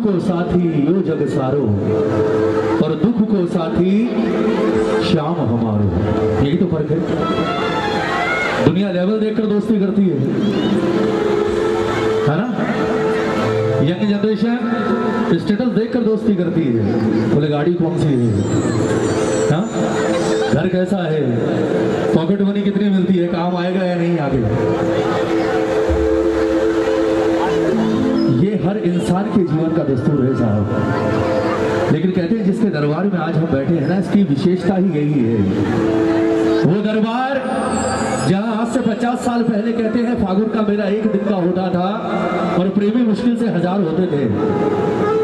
को साथी यो जग सारो और दुख को साथी श्याम हमारो। यही तो फर्क है। दुनिया लेवल देखकर दोस्ती करती है ना। यंग जनरेशन स्टेटस देखकर दोस्ती करती है। बोले गाड़ी कौन सी है, हाँ? घर कैसा है, पॉकेट मनी कितनी मिलती है, काम आएगा या नहीं आगे। ये हर इंसान के जीवन का दस्तूर है साहब। लेकिन कहते हैं जिसके दरबार में आज हम बैठे हैं ना, इसकी विशेषता ही यही है। वो दरबार जहां आज से 50 साल पहले कहते हैं फागुन का मेला एक दिन का होता था और प्रेमी मुश्किल से 1000 होते थे।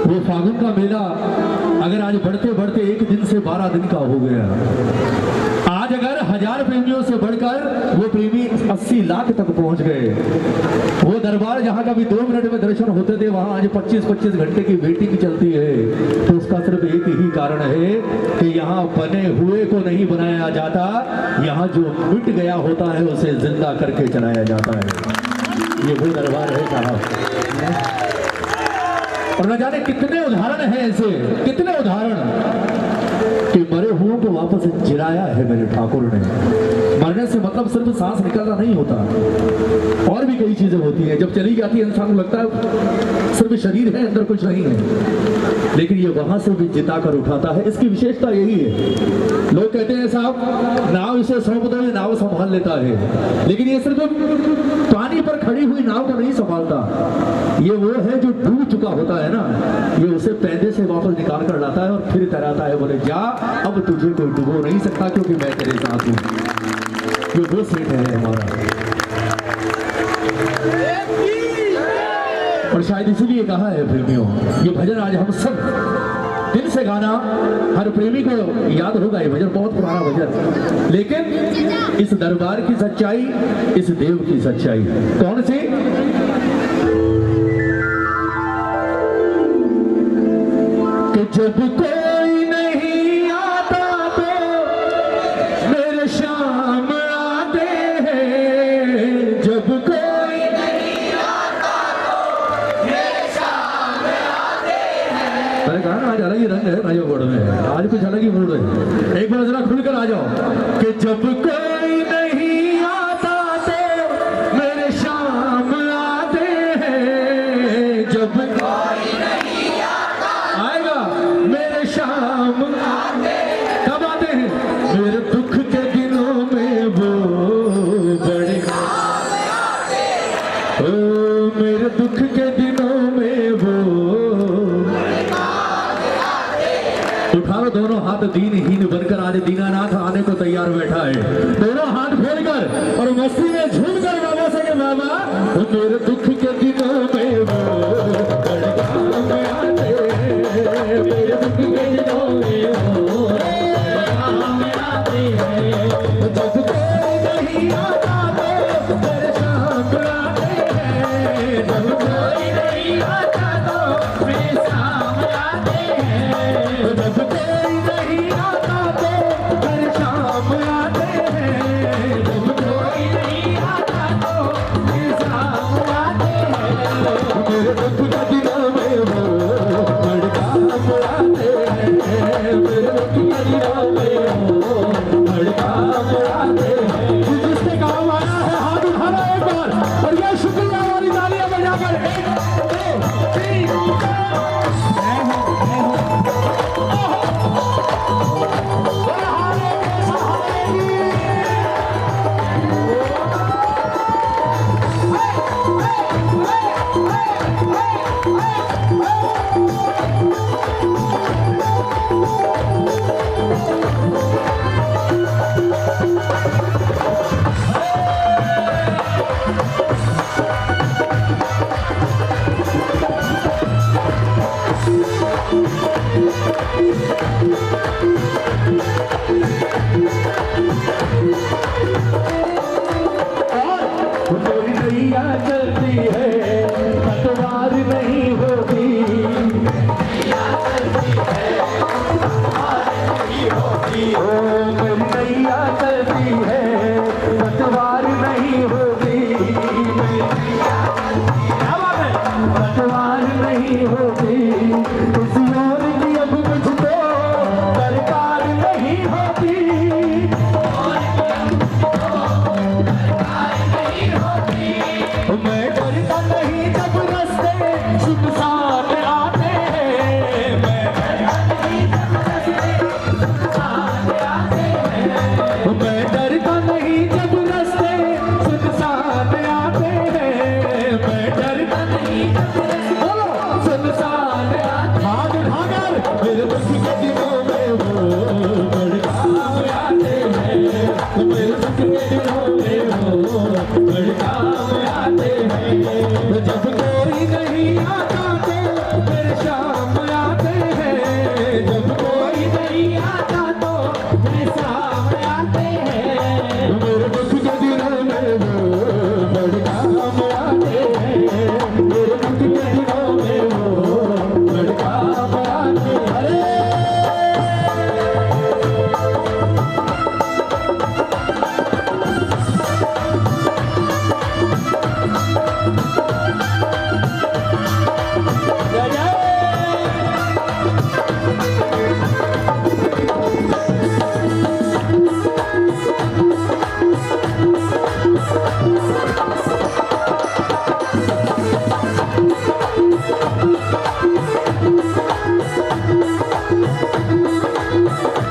वो फागुन का मेला अगर आज बढ़ते बढ़ते एक दिन से 12 दिन का हो गया। आज अगर 1000 प्रेमियों से बढ़कर वो प्रेमी 80 लाख तक पहुंच गए। वो दरबार जहां कभी 2 मिनट में दर्शन होते थे, वहां आज 25-25 घंटे की वेटिंग चलती है। तो उसका सिर्फ एक ही कारण है कि यहाँ बने हुए को नहीं बनाया जाता, यहाँ जो मिट गया होता है उसे जिंदा करके चलाया जाता है। ये वो दरबार है साहब। और न जाने कितने उदाहरण हैं ऐसे, कितने उदाहरण कि मरे हुओं को वापस जिलाया है मेरे ठाकुर ने। मरने से मतलब सिर्फ सांस निकलना नहीं होता, और भी कई चीजें होती हैं। जब चली जाती है इंसान को लगता है सिर्फ शरीर है, अंदर कुछ नहीं है, लेकिन ये वहां से भी जिता कर उठाता है। इसकी विशेषता यही है। लोग कहते हैं साहब नाव इसे सौंप दो, ये नाव संभाल लेता है, लेकिन ये सिर्फ पानी पर खड़ी हुई नाव को नहीं संभालता। ये वो है जो डूब चुका होता है ना, ये उसे पैदे से वापस निकाल कर लाता है और फिर तैराता है। बोले जा, अब तुझे कोई डुबो नहीं सकता क्योंकि मैं तेरे साथ हूं। ये वो सेठ है हमारा। और शायद इसीलिए कहा है प्रेमियों, ये भजन आज हम सब दिल से गाना, हर प्रेमी को याद होगा। ये भजन बहुत पुराना भजन, लेकिन इस दरबार की सच्चाई, इस देव की सच्चाई कौन सी? कि जब कोई नहीं आता तो मेरे श्याम आते हैं। जब कोई नहीं आता तो मेरे श्याम आते हैं। मैंने कहा ना आज अलग ही रंग है राजोगढ़ में, आज कुछ अलग ही मूड है। एक बार जरा खुलकर आ जाओ कि जब कोई नहीं आता तो मेरे श्याम आते हैं। जब कोई नहीं आता आएगा मेरे श्याम आते हैं। कब आते हैं? मेरे दुख के दिनों में वो बड़े आते हैं। ओ मेरे दुख के दिनों में वो उठा लो दोनों हाथ दीनहीन बनकर, आज दीनानाथ आने को तैयार बैठा है। दोनों हाथ खोलकर और मस्ती में झूमकर बाबा से के बाबा मेरे दुख के दिनों में वो बड़े काम आते हैं। मेरे दुख के दिनों में वो बड़े काम आते हैं। जब कोई नहीं आता तो मेरे शाम आते हैं। जब कोई नहीं आता तो मेरे शाम आते हैं। जब कोई नहीं आता तो मेरे शाम आते हैं। जब कोई नहीं आता तो मेरे शाम आते हैं। मेरे दुख के दिनों में वो बड़े काम आते हैं। मेरे दुख के दिनों में वो बड़े काम आते हैं। जिसने काम आया है हाथ उठाना एक बार, और ये शुक्रिया वाली तालियां बजाकर 1 2 3 Hey! नहीं होती, किसी और की अब मुझको दरकार नहीं होती। मैं डरता नहीं जब रास्ते सुनसान आते हैं, मैं डरता नहीं जब रास्ते सुनसान आते हैं, मैं डरता नहीं जब रास्ते सुनसान आते हैं, मैं डरता नहीं जब रास्ते सुनसान आते हैं। हाथ उठाकर मेरे दुख के दिनों में वो बड़े काम आते हैं, मेरे दुख के दिनों में वो बड़े काम आते हैं। जब कोई नहीं आता तो मेरे शाम आते हैं, जब कोई नहीं आता तो मेरे शाम आते हैं, मेरे दुख के दिनों में वो बड़े काम आते हैं, मेरे दुख के दिनों में वो बड़े काम आते हैं।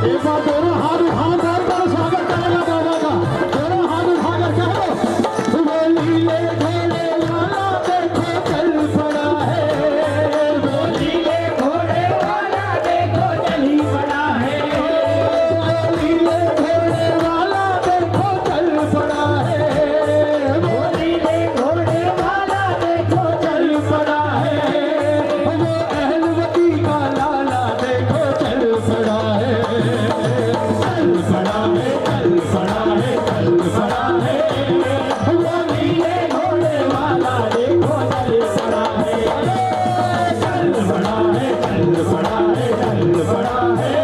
एक बार दोनों हाथ उठाकर करो, स्वागत करेगा बाबा का। दोनों हाथ उठाकर कह दो, वो नीले घोड़े वाला देखो चल पड़ा है, वो नीले घोड़े वाला देखो चली पड़ा है, वो नीले घोड़े वाला देखो चल पड़ा है, वो नीले घोड़े वाला देखो चल पड़ा है, वो अहलवती का लाला देखो चल पड़ा है, चल पड़ा है, चल पड़ा है, चल पड़ा है, वो नीले घोड़े वाला देखो चल पड़ा है, चल पड़ा है, चल पड़ा है, चल पड़ा है,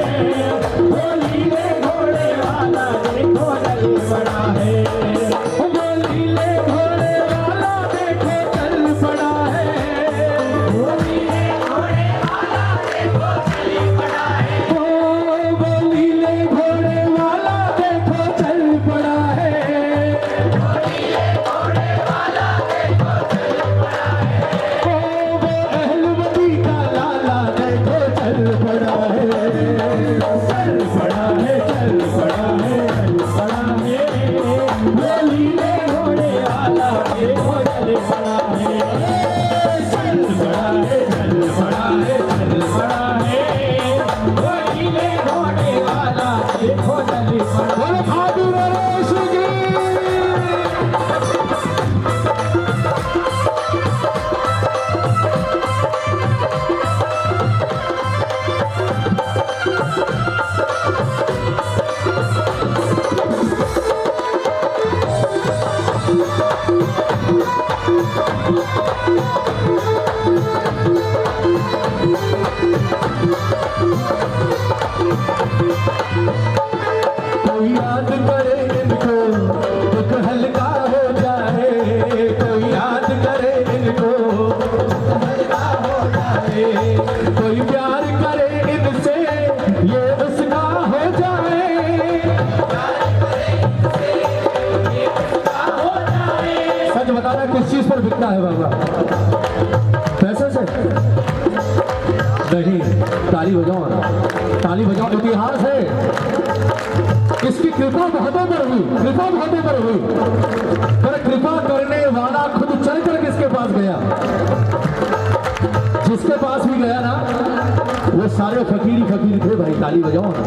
वो नीले घोड़े वाला देखो चल पड़ा है, वो नीले घोड़े वाला देखो चल पड़ा है, वो नीले घोड़े वाला देखो चल पड़ा है, वो नीले घोड़े वाला देखो चल पड़ा है, वो नीले घोड़े वाला देखो चल पड़ा है, वो अहलवती का लाला देखो चल पड़ा है, चल पड़ा है, चल पड़ा है, चल पड़ा है, वो नीले घोड़े वाला देखो चल पड़ा है, चल पड़ा है, चल पड़ा है, चल पड़ा है, वो नीले घोड़े वाला देखो चल पड़ा है। बहादुर नरेश जी। कोई याद करे इनको दुख हल्का हो जाए, कोई याद करे इनको दुख हल्का हो जाए, कोई प्यार करे इनसे ये उसका हो जाए, सच बताना किस चीज पर बिकता है बाबा? पैसे से नहीं। ताली बजाओ ना, ताली बजाओ। इतिहास है, इसकी कृपा बहुतों पर हुई, कृपा बहुतों पर हुई, पर कृपा करने वाला खुद चल कर किसके पास गया? जिसके पास भी गया ना वो सारे फकीर फकीर थे भाई। ताली बजाओ ना।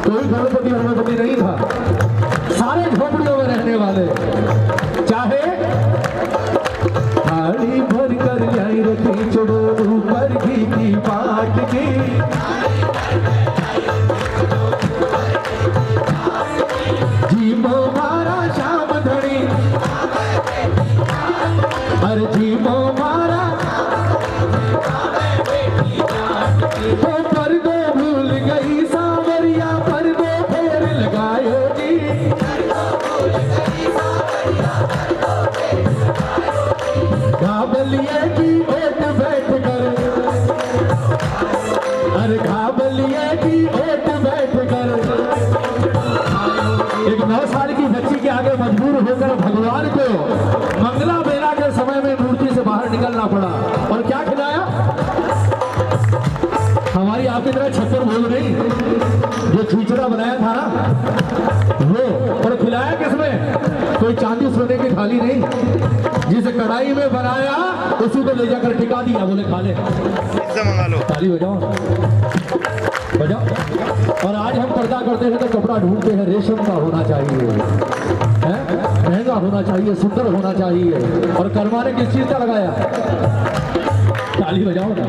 कोई करोड़पति अरबपति नहीं था, सारे झोपड़ियों में रहने वाले। चाहे थाली भर कर लाई रखी चढ़ो ऊपर घी की पाट की, जीमो मारा श्याम धनी, अरे जीमो मारा वो पर दो भूल गई सावरिया, पर दो फेर लगायो जी, काबलिए की ओट बैठ कर और क्या खिलाया? हमारी आपकी तरह छप्पर भूल नहीं, जो खिचड़ा बनाया था ना वो, और खिलाया किसमें? कोई चांदी सोने की थाली नहीं, जिस कढ़ाई में बनाया उसी को ले जाकर टिका दिया, बोले खा ले। मंगा लो, ताली बजाओ बजाओ। और आज हम पर्दा करते हैं तो कपड़ा ढूंढते हैं, रेशम का होना चाहिए, महंगा होना चाहिए, सुंदर होना चाहिए। और कर्मा ने किस चीज का लगाया? ताली बजाओ ना।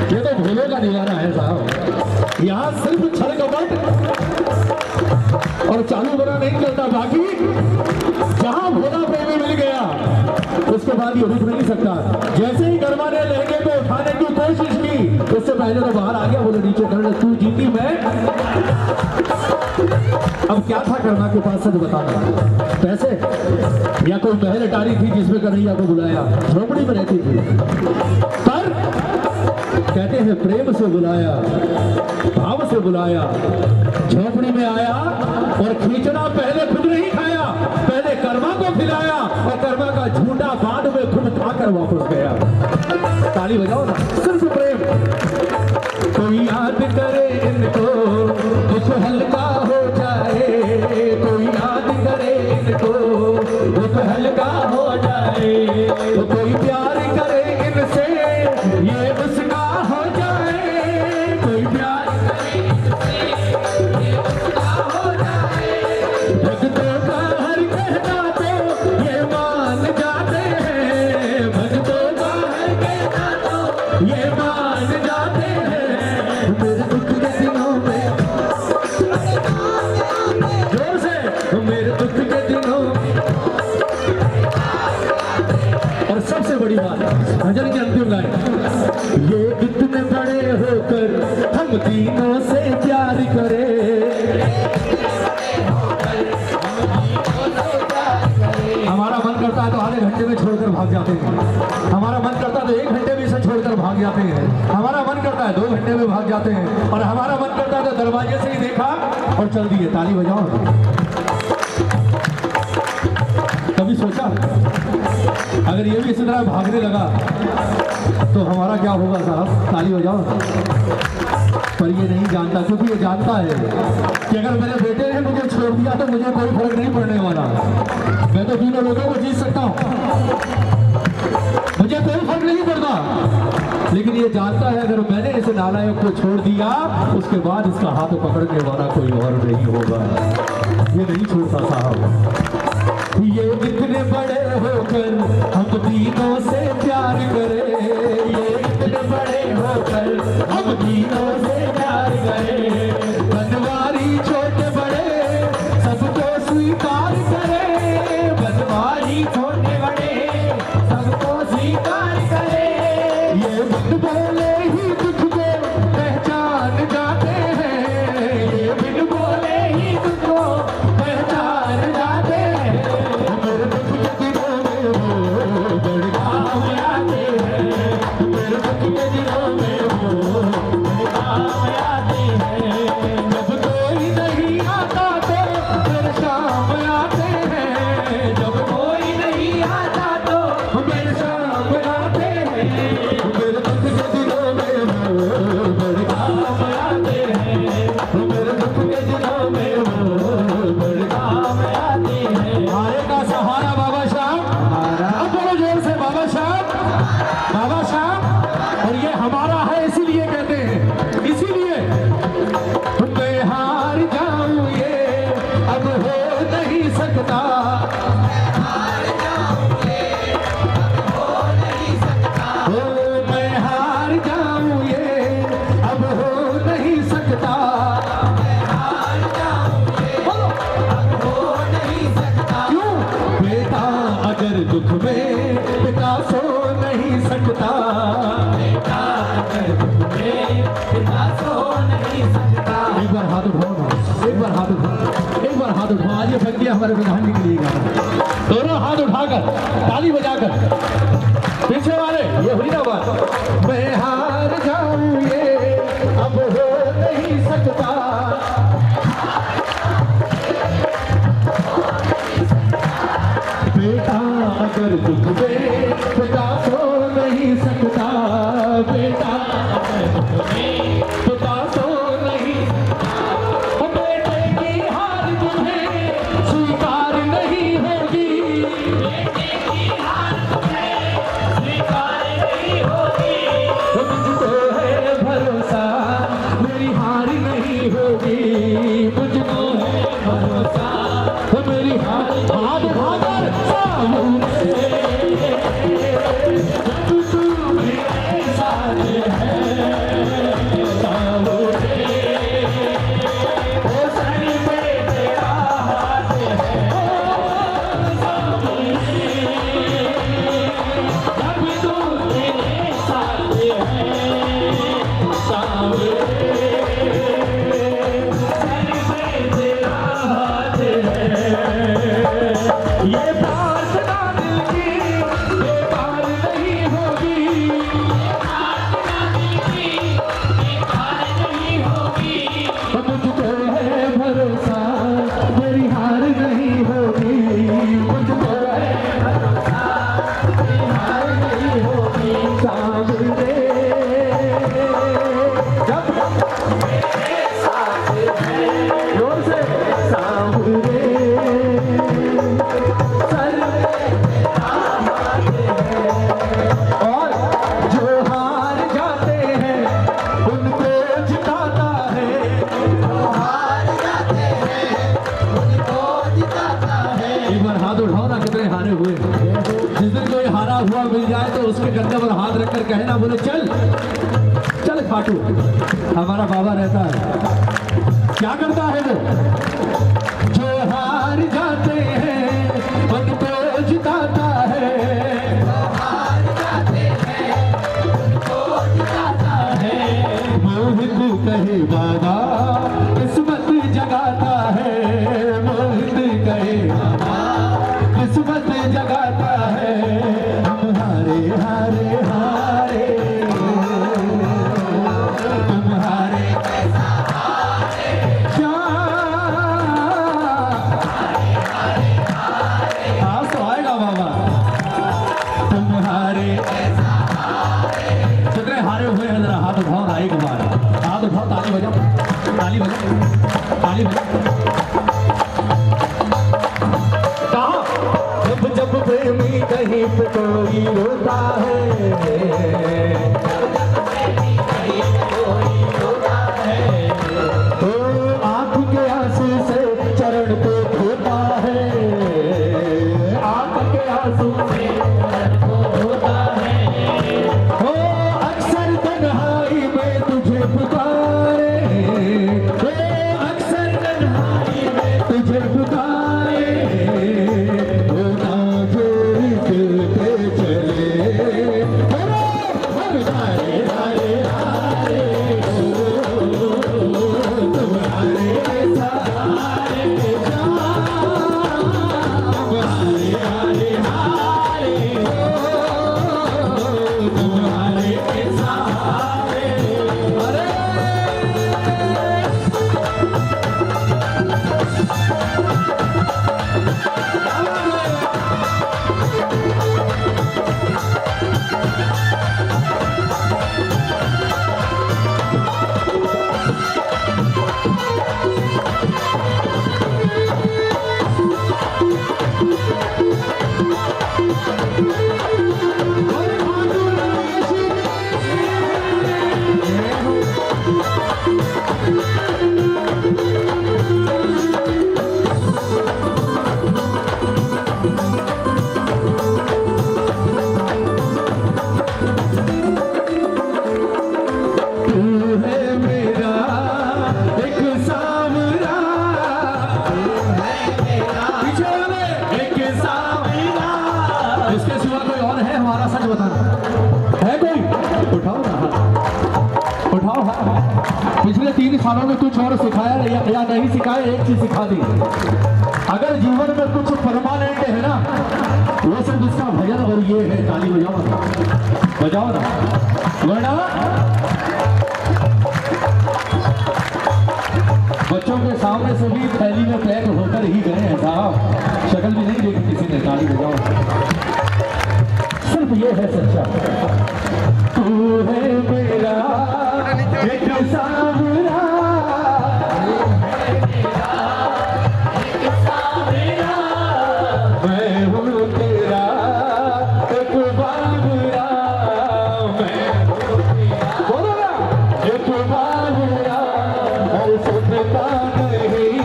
ये तो भोलों का दीवाना है साहब, यहाँ सिर्फ छल कपट और चालू बना नहीं चलता। बाकी जहां भोला प्रेमी मिल गया उसके बाद ये रुक नहीं सकता। जैसे ही कर्मा ने लहंगे को उठाने की कोशिश की, उससे पहले तो बाहर आ गया, बोले नीचे कर ले, तू जीती मैं। अब क्या था कर्मा के पास, सच बताना, पैसे या कोई महल अटारी थी जिसमें कन्हैया को बुलाया? झोपड़ी में रहती थी, पर कहते हैं प्रेम से बुलाया, भाव से बुलाया। झोपड़ी में आया और खींचना पहले खुद नहीं खाया, पहले कर्मा को खिलाया और कर्मा का झूठा बाद में खुद खाकर वापस गया। ताली बजाओ ना। सिर्फ प्रेम। कोई याद करे इनको, दुख हल्का हो जाए, कोई याद करे इनको, दुख हल्का हो जाए। तो कोई प्यार करे इनसे, ये उसका हो जाए, कोई प्यार करे इनसे, ये उसका हो जाए। भक्तों का हर कहना तो ये मान जाते हैं, भक्तों का हर कहना तो ये मान जाते हैं। मेरे दुख के दिनों में, जोर से, मेरे दुख के दिनों में। और सबसे बड़ी बात, भजन की अंतिम लाइन, ये इतने बड़े होकर हम तीनों से प्यार करे, हमारा मन करता है तो आधे घंटे में छोड़कर भाग जाते हैं, हमारा मन करता है तो 1 घंटे में इसे छोड़कर भाग जाते हैं, हमारा मन करता है 2 घंटे में भाग जाते हैं, और हमारा मन करता है तो दरवाजे से ही देखा और चल दिए। ताली बजाओ। कभी सोचा अगर ये भी इसी तरह भागने लगा तो हमारा क्या होगा साहब? ताली बजाओ। पर ये नहीं जानता, क्योंकि ये जानता है कि अगर मेरे बेटे ने मुझे छोड़ दिया तो मुझे कोई फर्क नहीं पड़ने वाला, मैं तो तीनों लोगों को जीत सकता हूँ, मुझे कोई फर्क नहीं पड़ता। लेकिन ये जानता है अगर मैंने इस नालायक को छोड़ दिया उसके बाद इसका हाथ पकड़ने वाला कोई और नहीं होगा। ये नहीं छोड़ता साहब। ये इतने बड़े होकर हम तीनों से प्यार करें, ये इतने बड़े होकर हम तीनों से प्यार करें। बनवारी छोटे बड़े सबको स्वीकार करें, बनवारी छोटे बड़े सबको स्वीकार करें। ये बिन बोले ही दुख को पहचान जाते हैं, ये बिन बोले ही दुख को पहचान जाते हैं। मेरे दुख के दिनों में वो बड़े काम आते हैं, मेरे दुख के दिनों में वो बड़े काम आते हैं। जब कोई नहीं आता तो मेरे शाम आते हैं, जब कोई नहीं आता तो मेरे शाम आते हैं। मेरे दुख के दिनों में वो बड़े काम आते हैं, मेरे दुख के दिनों में वो बड़े काम आते हैं। हारे का सहारा बाबा श्याम, अब बोलो जोर से बाबा श्याम, बाबा श्याम। और ये हमारा है इसीलिए कहते हैं, इसीलिए मैं हार जाऊं ये अब हो नहीं सकता, हार जाऊं ये अब हो नहीं सकता, ओ मैं हार जाऊं ये अब हो नहीं सकता, मैं हार जाऊं ये अब हो नहीं सकता। क्यों? बेटा अगर दुख में पिता सो नहीं सकता, बेटा अगर दुख में पिता सो नहीं सकता। एक बार हाथ उठाओ ना, एक बार हाथ उठाओ, एक बार हाथ उठाओ। आज ये फैसला हमारे प्रधान जी के लिए गाना, दोनों हाथ उठाकर ताली बजाकर, पीछे वाले ये हुई ना बात। मैं हार जाऊं ये अब हो नहीं सकता, बेटा अगर दुख में पिता सो नहीं सकता, कहना बोले चल चल खाटू। हमारा बाबा रहता है, क्या करता है वो? जो हार जाते हैं उनको जिताता है, हार जाते हैं उनको जिताता है। मोहित कहे बाबा किस्मत जगाता है, मोहित कहे बाबा किस्मत जगाता है। हम हारे हारे हारे तुम्हारे कैसा हारे क्या आज तो आएगा बाबा तुम्हारे कैसा हारे। जितने हारे हुए हैं जरा हाथ उठाओ ना, एक बार हाथ उठाओ, ताली बजाओ, ताली बजाओ, ताली बजाओ। जब प्रेमी कहीं पे कोई रोता है, तो आंख के आंसू से चरण को धोता है, आंख के आंसू से चरण को धोता है। ओ अक्सर तन्हाई में तुझे पुकारे, ओ अक्सर तन्हाई में तुझे पुकारे। पिछले 3 सालों में कुछ और सिखाया या नहीं सिखाया, एक चीज सिखा दी। अगर जीवन में कुछ परमानेंट है ना, वो सिर्फ इसका भजन और ये है। ताली बजाओ ना, बजाओ ना, वरना बच्चों के सामने से भी थैली में पैक होकर ही गए हैं साहब, शक्ल भी नहीं देखी किसी ने। ताली बजाओ, सिर्फ ये है सच्चा। तू है मेरा एक सावरा, मैं हूँ तेरा एक बाबरा, मैं बोलो ना एक बाबरा। और सुनता नहीं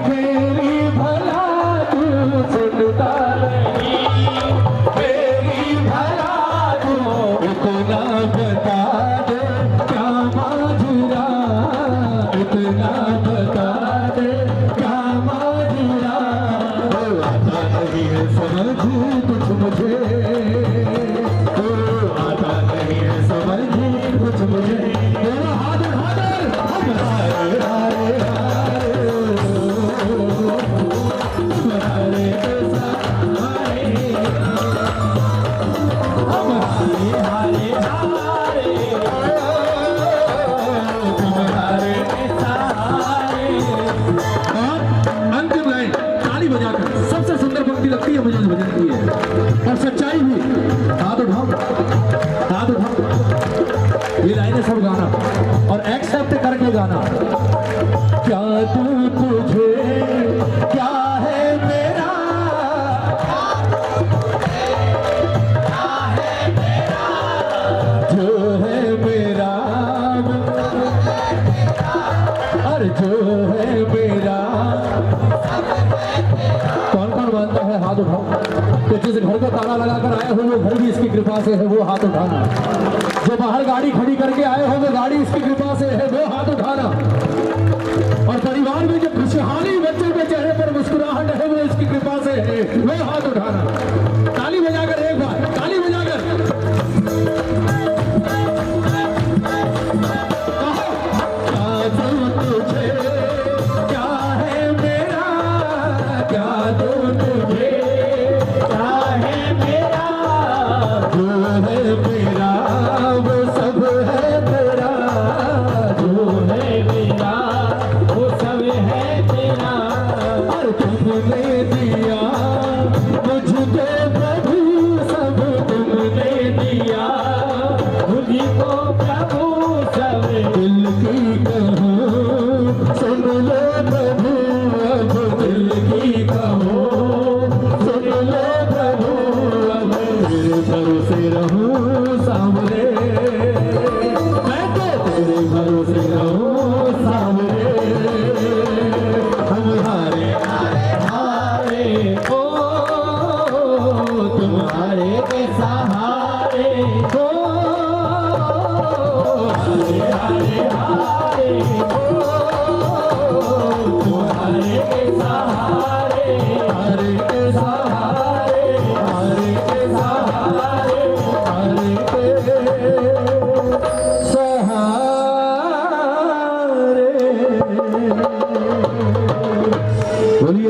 मेरी भला, तू सुनता नहीं मेरी भला, तू ये लाइनें सब गाना और एक्सेप्ट करके गाना। क्या तू तुझे क्या है मेरा, जो है मेरा और जो है मेरा। कौन कौन मानता है हाथ उठाओ। तो जिस घर को ताला लगाकर आए हो वो घर भी इसकी कृपा से है, वो हाथ उठाना। जो बाहर गाड़ी खड़ी करके आए हो वो गाड़ी इसकी कृपा से है, वो हाथ उठाना। और परिवार में जो खुशहाली बच्चे के चेहरे पर मुस्कुराहट है वो इसकी कृपा से है, वो हाथ उठाना। ताली बजाकर एक बार, ताली बजाकर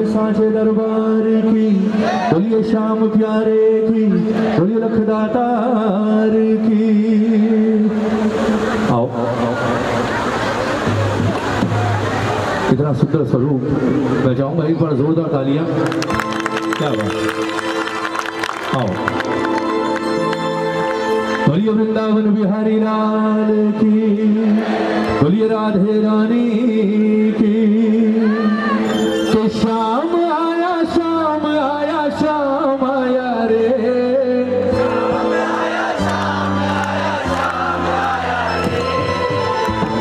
साँचे दरबार की, बोलिए श्याम प्यारे की, बोलिए लखदातार की। आओ कितना सुंदर स्वरूप। मैं चाहूंगा एक बार जोरदार तालियां। क्या बात। आओ बोलिए वृंदावन बिहारी लाल की, बोलिए राधे रानी की। श्याम आया, श्याम आया, श्याम आया रे।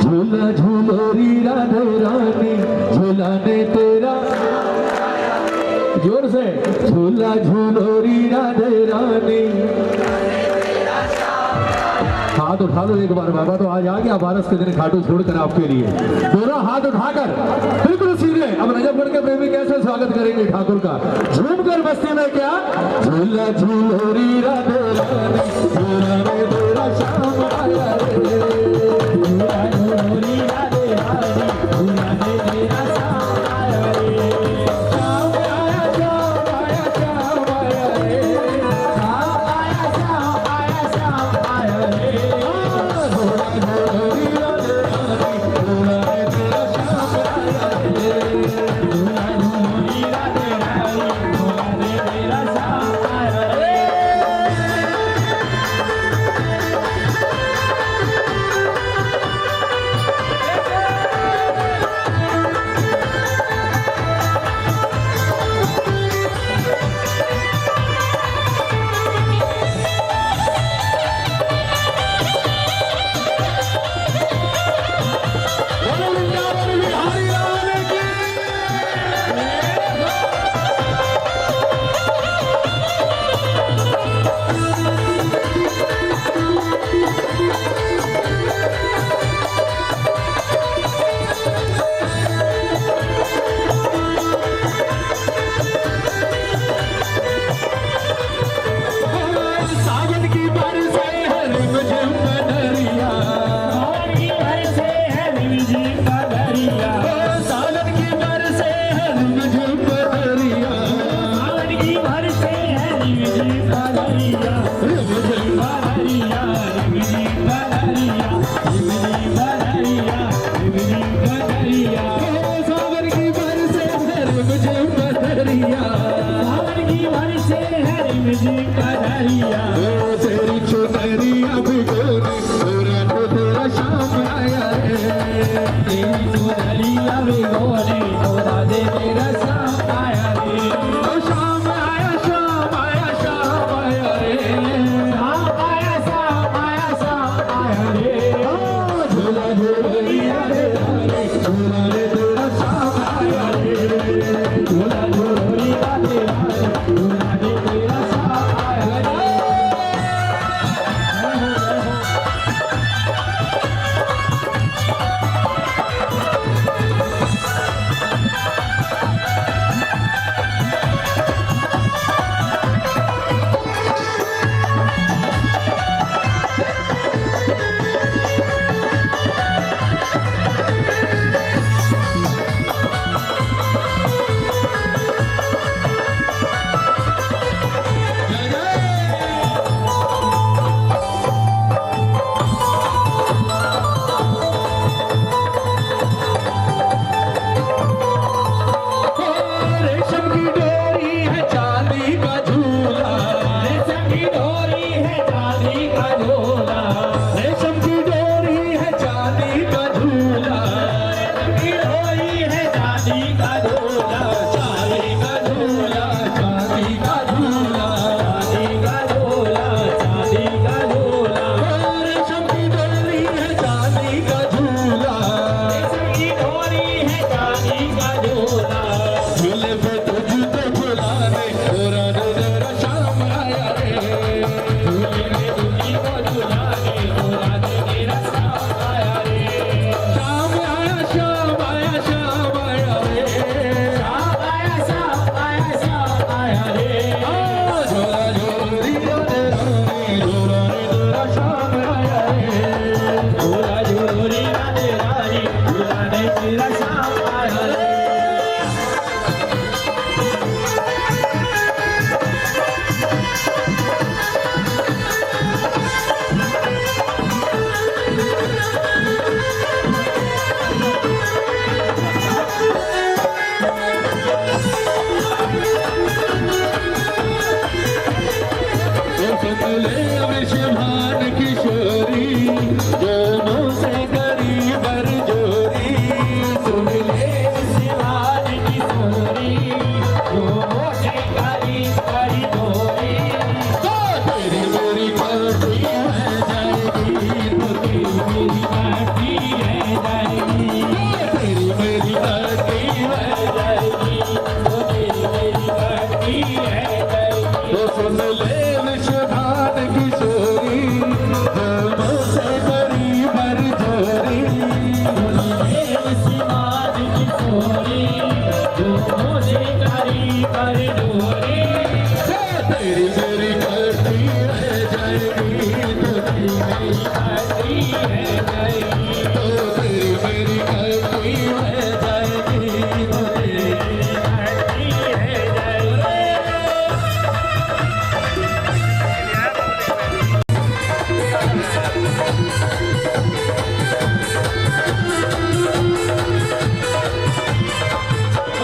झूला झूलोरी राधे रानी, झूलाने तेरा जोर से। झूला झूलोरी राधे रानी। हाथ उठा लो एक बार, बाबा तो आज आ गया बारस के दिन खाटू छोड़कर आपके लिए। दोनों हाथ उठाकर बिल्कुल सीधे। अब नजफगढ़ के प्रेमी कैसे स्वागत करेंगे ठाकुर का। झूमकर मस्ती में क्या। झूला झूलोरी राधे रानी, झूलाने तेरा श्याम आया रे। झूला झूलोरी राधे रानी, झूलाने तेरा श्याम आया रे। श्याम आया, श्याम आया, श्याम आया रे। श्याम आया, श्याम आया, श्याम आया रे। तेरी सुनलिया भिगोने तोरा दे मेरा शाम आया रे। ओ शाम आया शाम आया शाम आया रे, शाम आया शाम आया शाम आया रे। झूला झूलिया रे रे, झूला रे तेरा शाम आया रे, झूला झूलिया रे झूला दे मेरा शाम आया रे। रेशम की डोरी है चांदी का झूला, रेशम की डोरी है चांदी का झूला। रेशम की डोरी है चांदी का झूला, रेशम की डोरी है चांदी का झूला। चांदी का झूला, चांदी का झूला, चांदी का झूला चांदी का झूला। रेशम की डोरी है चांदी का झूला, रेशम की डोरी है चांदी का झूला। झूले पे तुझको झुलाने तेरा तेरा शाम आया रे, झूले में तुझी को झुलाने तोरा दे मेरा शाम आया रे। शाम आया शाम आया शाम आया रे, शाम आया शाम आया शाम आया रे। झोला झोली रे झोला रे तेरा शाम आया रे, झूला झूली राधे रानी झूला दे मेरा शाम आया रे। ले विषभान किशोरी दोनों से करी बरजोरी, सुन ले शिवान की सोरी जो मोटे करी करी डोरी। तेरी मेरी पार्टी है जाएगी, तेरी मेरी